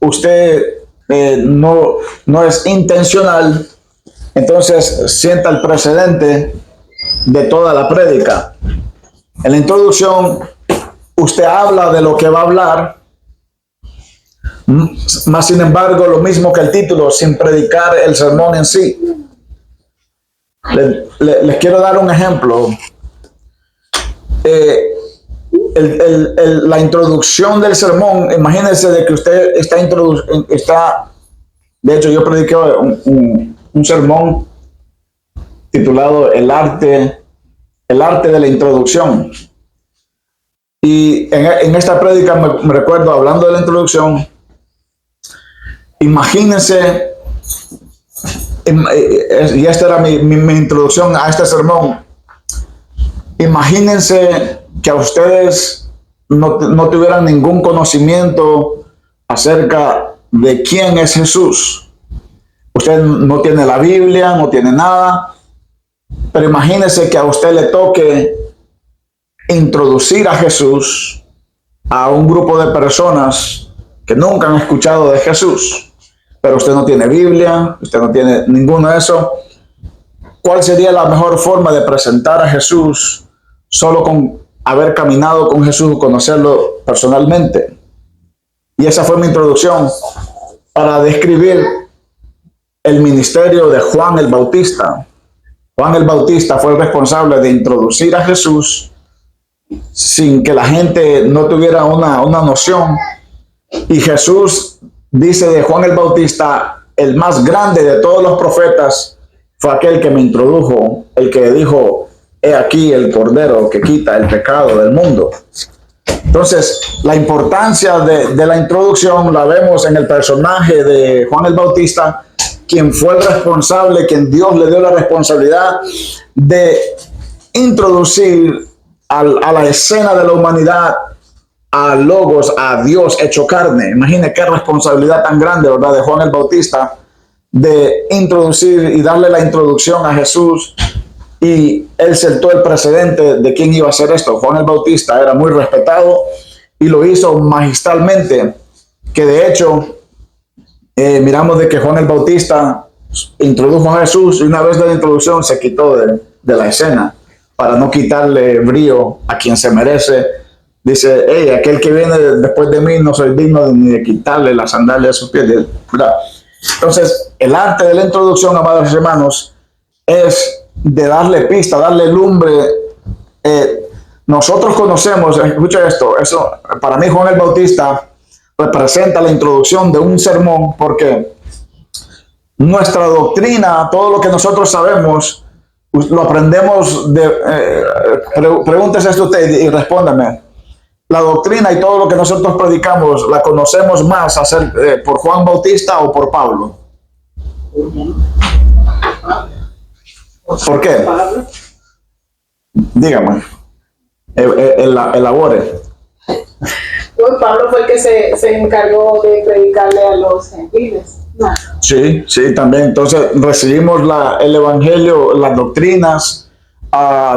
usted no es intencional, entonces sienta el precedente de toda la prédica. En la introducción usted habla de lo que va a hablar, más sin embargo lo mismo que el título, sin predicar el sermón en sí. Les quiero dar un ejemplo. La introducción del sermón, imagínense de que usted está, de hecho yo prediqué un sermón titulado el arte de la introducción, y en esta prédica me recuerdo hablando de la introducción. Imagínense y esta era mi introducción a este sermón. Imagínense que a ustedes no tuvieran ningún conocimiento acerca de quién es Jesús. Usted no tiene la Biblia, no tiene nada, pero imagínense que a usted le toque introducir a Jesús a un grupo de personas que nunca han escuchado de Jesús, pero usted no tiene Biblia, usted no tiene ninguno de eso. ¿Cuál sería la mejor forma de presentar a Jesús solo con haber caminado con Jesús, conocerlo personalmente? Y esa fue mi introducción para describir el ministerio de Juan el Bautista. Juan el Bautista fue el responsable de introducir a Jesús sin que la gente no tuviera una noción. Y Jesús dice de Juan el Bautista, el más grande de todos los profetas fue aquel que me introdujo, el que dijo, he aquí el Cordero que quita el pecado del mundo. Entonces, la importancia de la introducción la vemos en el personaje de Juan el Bautista, quien fue el responsable, quien Dios le dio la responsabilidad de introducir a la escena de la humanidad a Logos, a Dios hecho carne. Imagine qué responsabilidad tan grande, ¿verdad?, de Juan el Bautista, de introducir y darle la introducción a Jesús. Y él sentó el precedente de quién iba a hacer esto. Juan el Bautista era muy respetado y lo hizo magistralmente, que de hecho miramos de que Juan el Bautista introdujo a Jesús y una vez de la introducción se quitó de la escena para no quitarle brío a quien se merece. Dice, hey, aquel que viene después de mí no soy digno ni de quitarle las sandalias de sus pies, ¿verdad? Entonces, el arte de la introducción, amados hermanos, es de darle pista, darle lumbre. Nosotros conocemos, escucha esto, eso para mí Juan el Bautista representa la introducción de un sermón, porque nuestra doctrina, todo lo que nosotros sabemos, lo aprendemos pregúntese esto usted y respóndame. La doctrina y todo lo que nosotros predicamos, ¿la conocemos más por Juan Bautista o por Pablo? ¿Por qué? Dígame. Elabore. Pues Pablo fue el que se encargó de predicarle a los gentiles. No. Sí, también. Entonces recibimos el evangelio, las doctrinas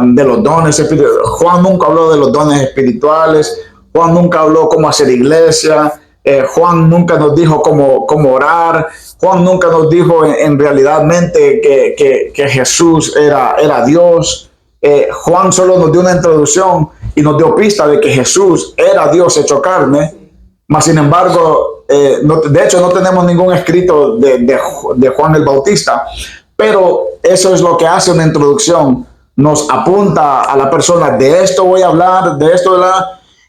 de los dones espirituales. Juan nunca habló de los dones espirituales. Juan nunca habló cómo hacer iglesia. Juan nunca nos dijo cómo orar. Juan nunca nos dijo en realidadmente que Jesús era Dios. Juan solo nos dio una introducción y nos dio pista de que Jesús era Dios hecho carne. Mas sin embargo, de hecho no tenemos ningún escrito de Juan el Bautista, pero eso es lo que hace una introducción. Nos apunta a la persona, de esto voy a hablar, de esto,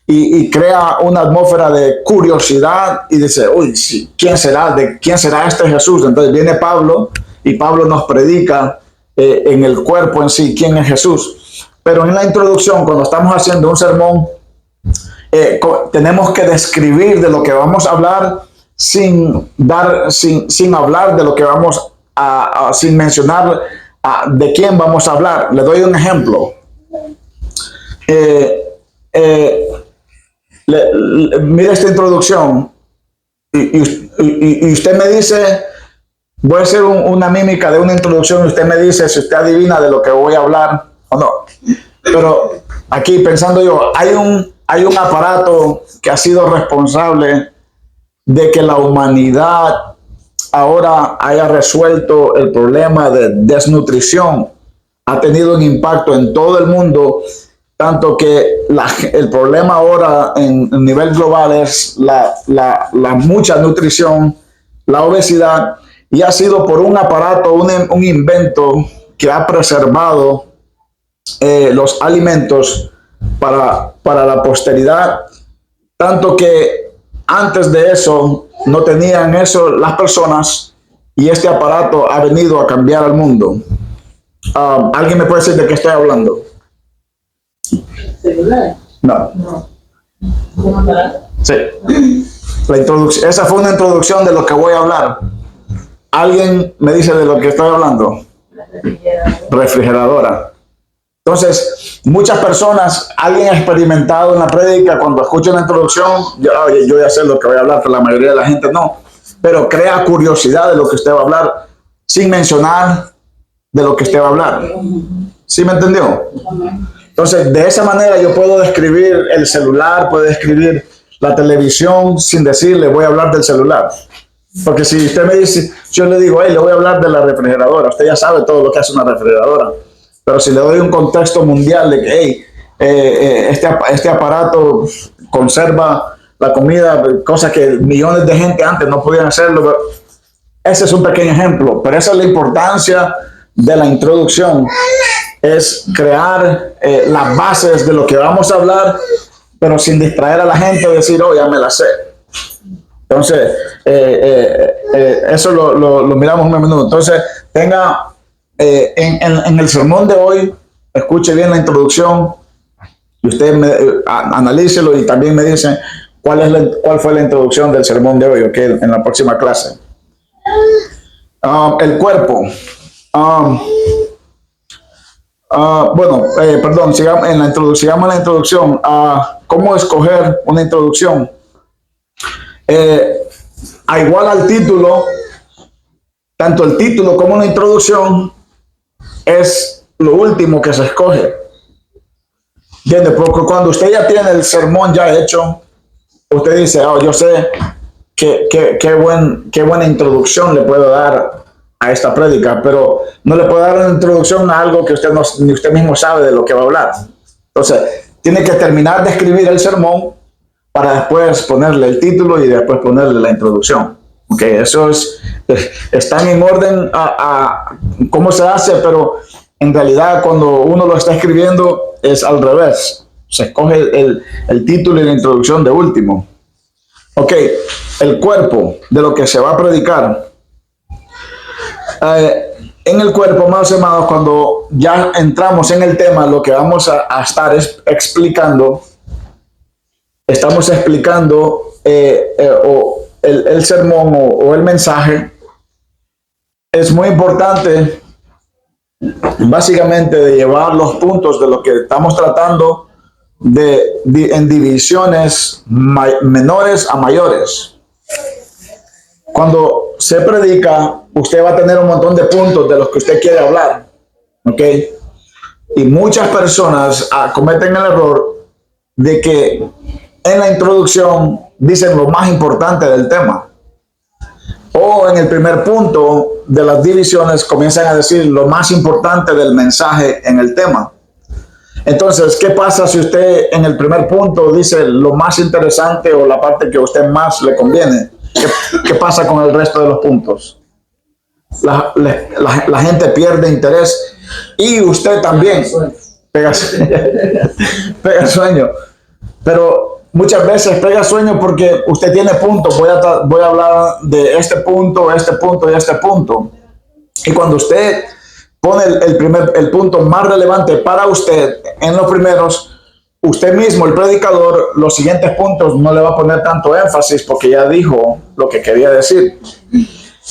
y crea una atmósfera de curiosidad y dice, uy, sí, ¿quién será este Jesús? Entonces viene Pablo y Pablo nos predica en el cuerpo en sí quién es Jesús. Pero en la introducción, cuando estamos haciendo un sermón, tenemos que describir de lo que vamos a hablar sin hablar de lo que vamos sin mencionar de quién vamos a hablar. Le doy un ejemplo. Mire esta introducción y usted me dice, voy a hacer una mímica de una introducción y usted me dice si usted adivina de lo que voy a hablar o no. Pero aquí pensando yo, hay un aparato que ha sido responsable de que la humanidad ahora haya resuelto el problema de desnutrición. Ha tenido un impacto en todo el mundo, tanto que el problema ahora en nivel global es la mucha nutrición, la obesidad, y ha sido por un aparato, un invento que ha preservado los alimentos para la posteridad, tanto que antes de eso no tenían eso las personas, y este aparato ha venido a cambiar al mundo. ¿Alguien me puede decir de qué estoy hablando? ¿Celular? No. ¿Un aparato? Sí. Esa fue una introducción de lo que voy a hablar. ¿Alguien me dice de lo que estoy hablando? Refrigeradora. Entonces, muchas personas, alguien ha experimentado en la prédica, cuando escucha la introducción, yo ya sé lo que voy a hablar, pero la mayoría de la gente no. Pero crea curiosidad de lo que usted va a hablar, sin mencionar de lo que usted va a hablar. ¿Sí me entendió? Entonces, de esa manera yo puedo describir el celular, puedo describir la televisión sin decirle voy a hablar del celular. Porque si usted me dice, yo le digo, hey, le voy a hablar de la refrigeradora, usted ya sabe todo lo que hace una refrigeradora. Pero si le doy un contexto mundial de que, hey, este aparato conserva la comida, cosa que millones de gente antes no podían hacerlo. Ese es un pequeño ejemplo, pero esa es la importancia de la introducción, es crear las bases de lo que vamos a hablar, pero sin distraer a la gente o decir, oh, ya me la sé. Entonces, eso lo miramos un minuto. Entonces, tenga en el sermón de hoy, escuche bien la introducción y usted analícelo y también me dice cuál fue la introducción del sermón de hoy, okay, en la próxima clase. El cuerpo. Perdón, sigamos en la introducción. ¿Cómo escoger una introducción? Igual al título, tanto el título como la introducción es lo último que se escoge. ¿Entiende? Porque cuando usted ya tiene el sermón ya hecho, usted dice, oh, yo sé qué buena introducción le puedo dar a esta prédica, pero no le puedo dar una introducción a algo que ni usted mismo sabe de lo que va a hablar. Entonces, tiene que terminar de escribir el sermón para después ponerle el título y después ponerle la introducción. Okay, eso están en orden a cómo se hace, pero en realidad cuando uno lo está escribiendo es al revés. Se escoge el título y la introducción de último. Ok, el cuerpo de lo que se va a predicar. En el cuerpo, más amados, cuando ya entramos en el tema, lo que vamos a estar explicando, estamos explicando el sermón o el mensaje. Es muy importante, básicamente, de llevar los puntos de lo que estamos tratando en divisiones menores a mayores. Cuando se predica, usted va a tener un montón de puntos de los que usted quiere hablar, ¿ok? Y muchas personas cometen el error de que en la introducción dicen lo más importante del tema. O en el primer punto de las divisiones comienzan a decir lo más importante del mensaje en el tema. Entonces, ¿qué pasa si usted en el primer punto dice lo más interesante o la parte que a usted más le conviene? ¿Qué pasa con el resto de los puntos? La gente pierde interés y usted también pega sueño. Pero muchas veces pega sueño porque usted tiene puntos. Voy a hablar de este punto y este punto. Y cuando usted pone el punto más relevante para usted en los primeros, usted mismo, el predicador, los siguientes puntos no le va a poner tanto énfasis porque ya dijo lo que quería decir.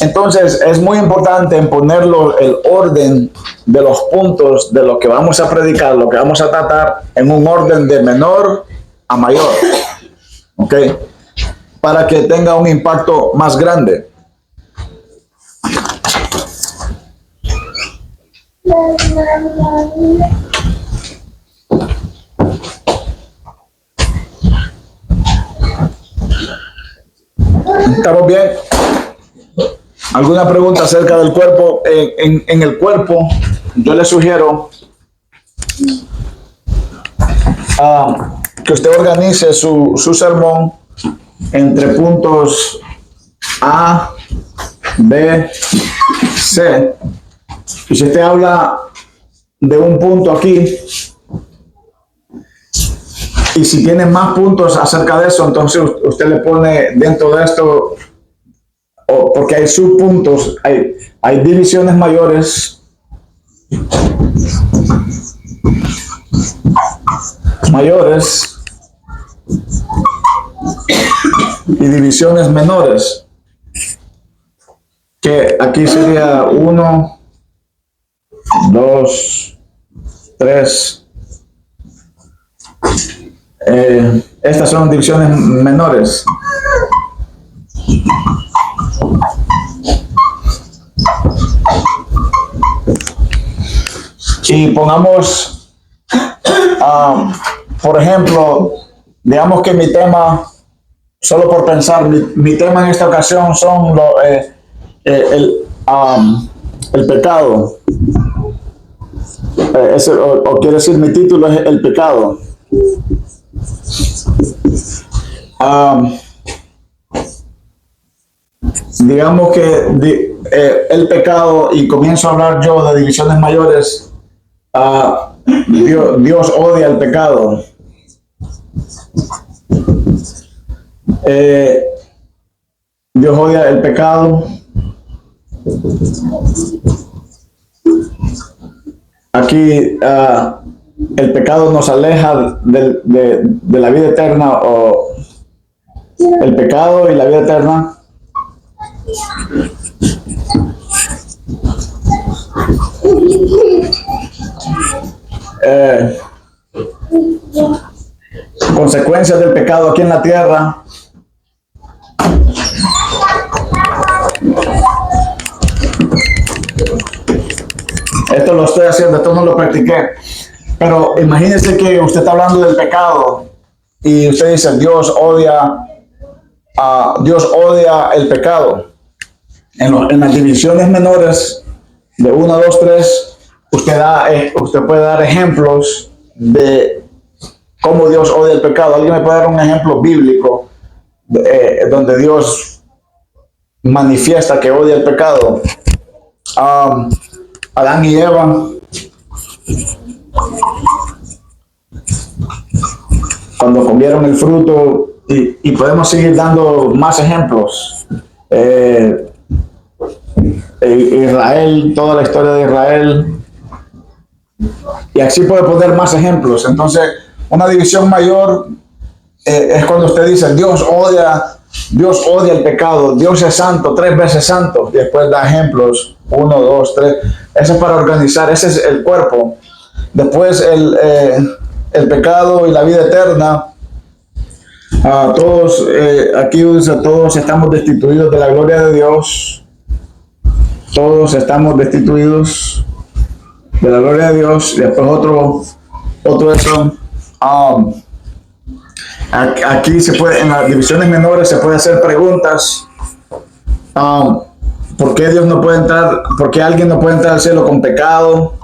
Entonces, es muy importante en ponerlo el orden de los puntos de lo que vamos a predicar, lo que vamos a tratar, en un orden de menor a mayor. ¿Ok? Para que tenga un impacto más grande. ¿Estamos bien? ¿Alguna pregunta acerca del cuerpo? En el cuerpo, yo le sugiero que usted organice su sermón entre puntos A, B, C. Y si usted habla de un punto aquí, y si tiene más puntos acerca de eso, entonces usted le pone dentro de esto, porque hay subpuntos, hay divisiones mayores, y divisiones menores. que aquí sería 1, 2, 3. Estas son divisiones menores. Y pongamos, por ejemplo, digamos que mi tema, solo por pensar, mi tema en esta ocasión son el pecado. O quiere decir, mi título es el pecado. Digamos que el pecado, y comienzo a hablar yo de divisiones mayores. Dios odia el pecado. Dios odia el pecado. Aquí el pecado nos aleja de la vida eterna, o el pecado y la vida eterna. Consecuencias del pecado aquí en la tierra. Esto lo estoy haciendo, esto no lo practiqué, pero imagínese que usted está hablando del pecado y usted dice Dios odia el pecado. En las divisiones menores de 1, 2, 3, usted puede dar ejemplos de cómo Dios odia el pecado. ¿Alguien me puede dar un ejemplo bíblico donde Dios manifiesta que odia el pecado? Adán y Eva, cuando comieron el fruto, y podemos seguir dando más ejemplos. Israel, toda la historia de Israel, y así puede poner más ejemplos. Entonces, una división mayor es cuando usted dice Dios odia el pecado, Dios es santo, 3 veces santo, y después da ejemplos, 1, 2, 3. Eso es para organizar, ese es el cuerpo. Después el pecado y la vida eterna. Todos aquí todos estamos destituidos de la gloria de Dios. Todos estamos destituidos de la gloria de Dios. Y después otro eso. Aquí se puede, en las divisiones menores se puede hacer preguntas. ¿Por qué Dios no puede entrar? ¿Por qué alguien no puede entrar al cielo con pecado?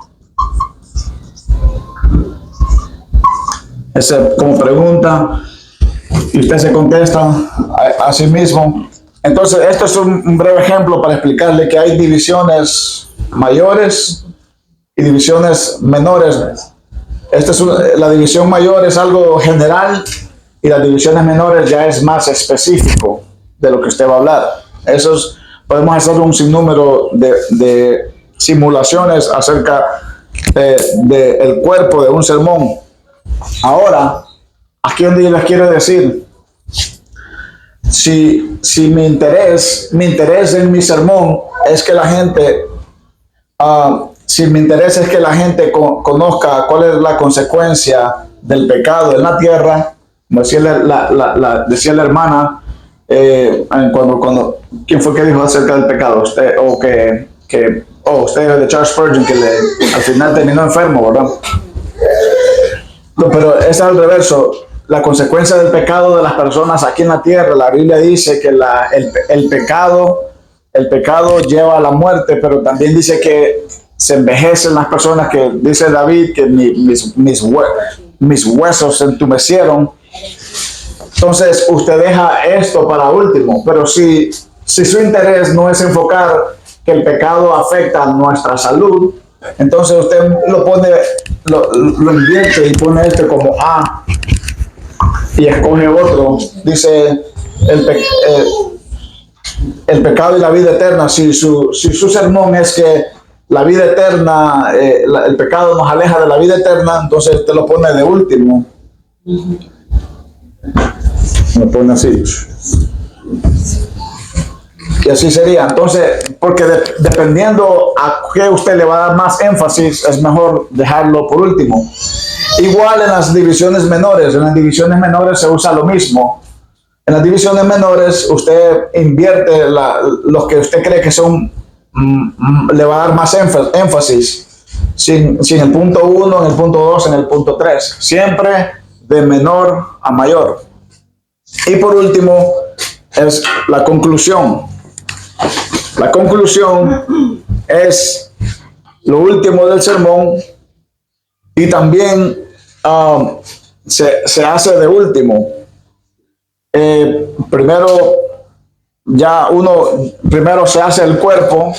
Esa como pregunta, y usted se contesta a sí mismo. Entonces, esto es un breve ejemplo para explicarle que hay divisiones mayores y divisiones menores. La división mayor es algo general, y las divisiones menores ya es más específico de lo que usted va a hablar. Podemos hacer un sinnúmero de simulaciones acerca del cuerpo de un sermón. Ahora, aquí donde yo les quiero decir, si mi interés en mi sermón es que la gente, si mi interés es que la gente conozca cuál es la consecuencia del pecado en la tierra, como decía la hermana, cuando ¿quién fue que dijo acerca del pecado? Usted, usted de Charles Spurgeon, que al final terminó enfermo, ¿verdad? No, pero es al reverso. La consecuencia del pecado de las personas aquí en la tierra, la Biblia dice que el pecado lleva a la muerte, pero también dice que se envejecen las personas, que dice David que mis huesos se entumecieron. Entonces usted deja esto para último, pero si su interés no es enfocar que el pecado afecta a nuestra salud, entonces usted lo invierte y pone este como A y escoge otro. Dice el pecado y la vida eterna. Si su sermón es que la vida eterna, el pecado nos aleja de la vida eterna, entonces usted lo pone de último. Lo pone así. Y así sería. Entonces, porque dependiendo a qué usted le va a dar más énfasis, es mejor dejarlo por último. Igual en las divisiones menores. En las divisiones menores se usa lo mismo. En las divisiones menores usted invierte los que usted cree que son, le va a dar más énfasis. Sin el punto 1, en el punto 2, en el punto 3. Siempre de menor a mayor. Y por último es la conclusión. La conclusión es lo último del sermón y también se hace de último. Primero se hace el cuerpo.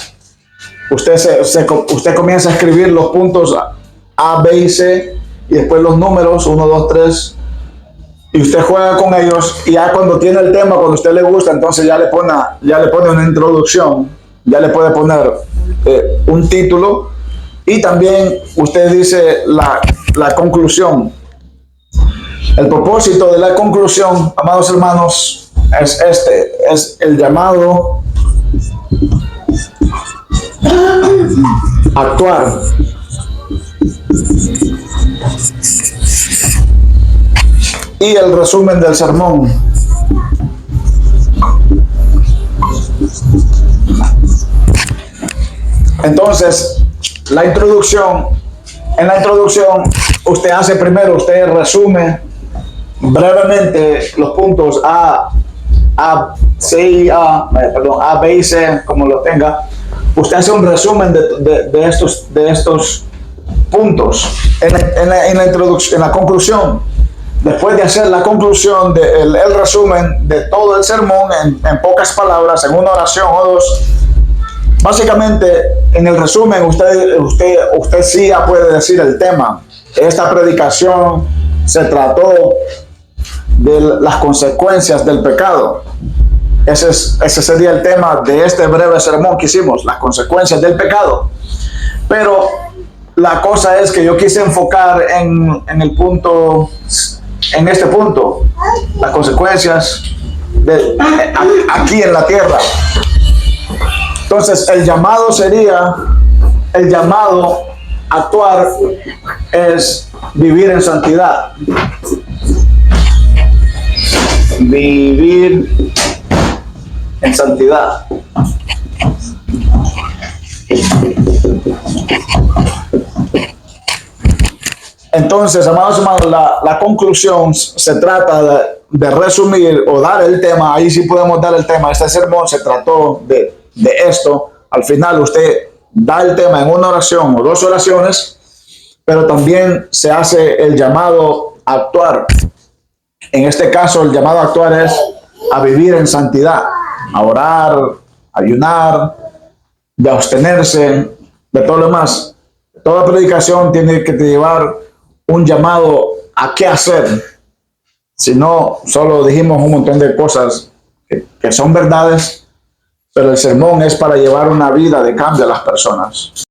Usted comienza a escribir los puntos A, B y C y después los números 1, 2, 3 y usted juega con ellos y ya cuando tiene el tema, cuando a usted le gusta, entonces ya le pone una introducción, ya le puede poner un título y también usted dice la conclusión. El propósito de la conclusión, amados hermanos, es el llamado a actuar. Y el resumen del sermón. Entonces, en la introducción, usted hace primero, usted resume brevemente los puntos A, B y C, como lo tenga. Usted hace un resumen de estos puntos en la introducción, en la conclusión. Después de hacer la conclusión, el resumen de todo el sermón en pocas palabras, en una oración o dos, básicamente en el resumen usted sí ya puede decir el tema. Esta predicación se trató de las consecuencias del pecado. Ese sería el tema de este breve sermón que hicimos, las consecuencias del pecado. Pero la cosa es que yo quise enfocar en este punto, las consecuencias aquí en la tierra. Entonces, el llamado a actuar es vivir en santidad. Vivir en santidad. Entonces, amados hermanos, la conclusión se trata de resumir o dar el tema. Ahí sí podemos dar el tema. Este sermón se trató de esto. Al final usted da el tema en una oración o dos oraciones, pero también se hace el llamado a actuar. En este caso, el llamado a actuar es a vivir en santidad, a orar, a ayunar, de abstenerse, de todo lo demás. Toda predicación tiene que llevar un llamado a qué hacer. Si no, solo dijimos un montón de cosas que son verdades, pero el sermón es para llevar una vida de cambio a las personas.